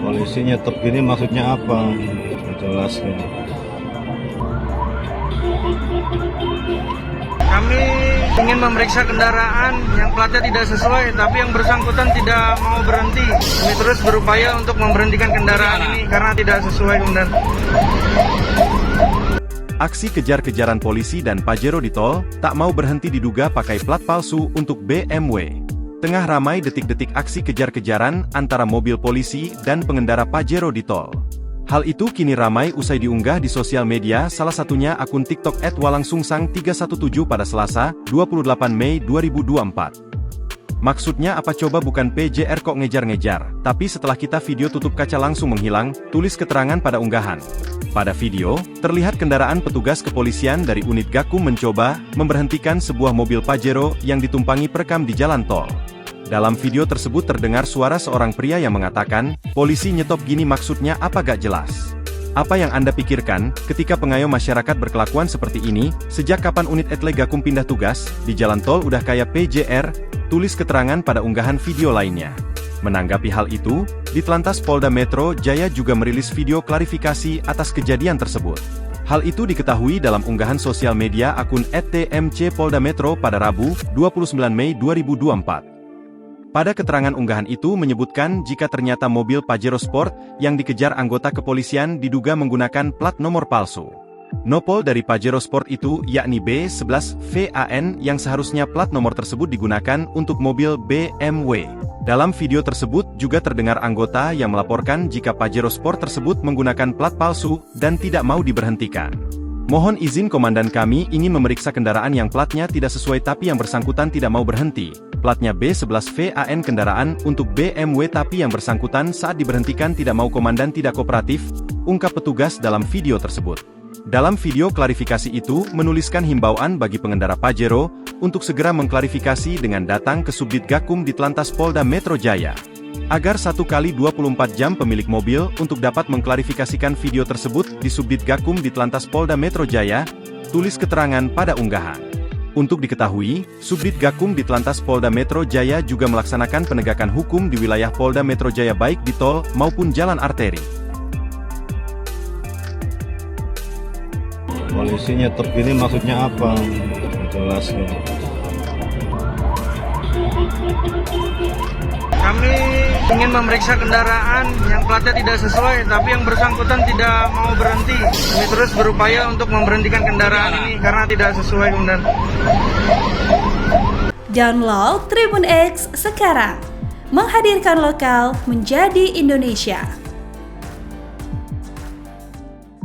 Polisi nyetop gini maksudnya apa? Jelas ya. Kami ingin memeriksa kendaraan yang platnya tidak sesuai, tapi yang bersangkutan tidak mau berhenti. Kami terus berupaya untuk memberhentikan kendaraan ini karena tidak sesuai kemudian. Aksi kejar-kejaran polisi dan Pajero di tol tak mau berhenti diduga pakai plat palsu untuk BMW. Tengah ramai detik-detik aksi kejar-kejaran antara mobil polisi dan pengendara Pajero di tol. Hal itu kini ramai usai diunggah di sosial media, salah satunya akun TikTok @walangsungsang317 pada Selasa, 28 Mei 2024. Maksudnya apa coba, bukan PJR kok ngejar-ngejar, tapi setelah kita video tutup kaca langsung menghilang, tulis keterangan pada unggahan. Pada video, terlihat kendaraan petugas kepolisian dari unit Gakum mencoba memberhentikan sebuah mobil Pajero yang ditumpangi perekam di jalan tol. Dalam video tersebut terdengar suara seorang pria yang mengatakan, polisi nyetop gini maksudnya apa, gak jelas. Apa yang Anda pikirkan ketika pengayom masyarakat berkelakuan seperti ini? Sejak kapan unit etle Gakum pindah tugas? Di jalan tol udah kayak PJR, tulis keterangan pada unggahan video lainnya. Menanggapi hal itu, Ditlantas Polda Metro Jaya juga merilis video klarifikasi atas kejadian tersebut. Hal itu diketahui dalam unggahan sosial media akun @tmc Polda Metro pada Rabu, 29 Mei 2024. Pada keterangan unggahan itu menyebutkan jika ternyata mobil Pajero Sport yang dikejar anggota kepolisian diduga menggunakan plat nomor palsu. Nopol dari Pajero Sport itu yakni B11VAN yang seharusnya plat nomor tersebut digunakan untuk mobil BMW. Dalam video tersebut juga terdengar anggota yang melaporkan jika Pajero Sport tersebut menggunakan plat palsu dan tidak mau diberhentikan. Mohon izin komandan, kami ingin memeriksa kendaraan yang platnya tidak sesuai tapi yang bersangkutan tidak mau berhenti. Platnya B11VAN kendaraan untuk BMW tapi yang bersangkutan saat diberhentikan tidak mau, komandan tidak kooperatif, ungkap petugas dalam video tersebut. Dalam video klarifikasi itu menuliskan himbauan bagi pengendara Pajero untuk segera mengklarifikasi dengan datang ke Subdit Gakum Ditlantas Polda Metro Jaya. Agar 1 kali 24 jam pemilik mobil untuk dapat mengklarifikasikan video tersebut di Subdit Gakum Ditlantas Polda Metro Jaya, tulis keterangan pada unggahan. Untuk diketahui, Subdit Gakum Ditlantas Polda Metro Jaya juga melaksanakan penegakan hukum di wilayah Polda Metro Jaya baik di tol maupun jalan arteri. Polisi nyetop gini maksudnya apa? Jelas ya. Kami ingin memeriksa kendaraan yang platnya tidak sesuai, tapi yang bersangkutan tidak mau berhenti. Kami terus berupaya untuk memberhentikan kendaraan ini karena tidak sesuai kemudian. Download Tribun X sekarang, menghadirkan lokal menjadi Indonesia.